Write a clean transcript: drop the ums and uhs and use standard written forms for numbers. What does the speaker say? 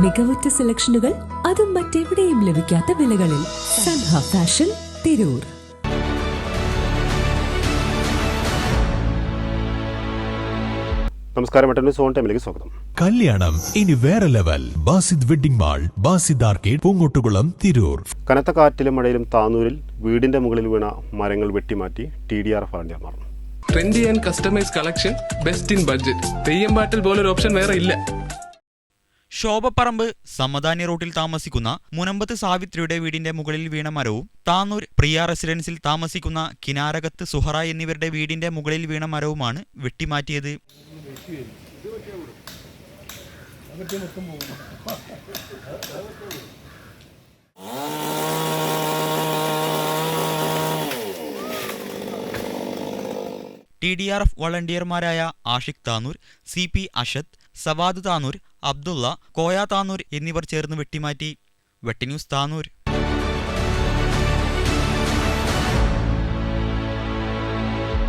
മികവുറ്റ സെലക്ഷനുകൾ, അതും മറ്റെവിടെയും ലഭിക്കാത്ത വിലകളിൽ. സൻഹ ഫാഷൻ, തിരൂർ. നമസ്കാരം, സോൺ ടൈമിലേക്ക് സ്വാഗതം. കല്യാണം ഇനി വേറെ level. Basid wedding mall, Basid arcade, Poongottukulam, Tirur. കനത്ത കാറ്റിലും മഴയിലും താനൂരിൽ വീടിന്റെ മുകളിൽ വീണ മരങ്ങൾ വെട്ടിമാറ്റി TDRF എഞ്ചിനീയർമാർ. Trendy and customise collection, best in budget. Theyyam പാട്ടിൽ പോലൊരു ഓപ്ഷൻ വേറെ ഇല്ല. ശോഭപ്പറമ്പ് സമദാനി റോട്ടിൽ താമസിക്കുന്ന മുനമ്പത്ത് സാവിത്രിയുടെ വീടിന്റെ മുകളിൽ വീണ മരവും താനൂർ പ്രിയ റെസിഡൻസിൽ താമസിക്കുന്ന കിനാരകത്ത് സുഹറ എന്നിവരുടെ വീടിന്റെ മുകളിൽ വീണ മരവുമാണ് വെട്ടിമാറ്റിയത്. TDRF വളണ്ടിയർമാരായ ആഷിഖ് താനൂർ, CP അഷദ്, സവാദ് താനൂർ, അബ്ദുള്ള, കോയ താനൂർ എന്നിവർ ചേർന്ന് വെട്ടിമാറ്റി. വെട്ടിന്യൂസ് താനൂർ.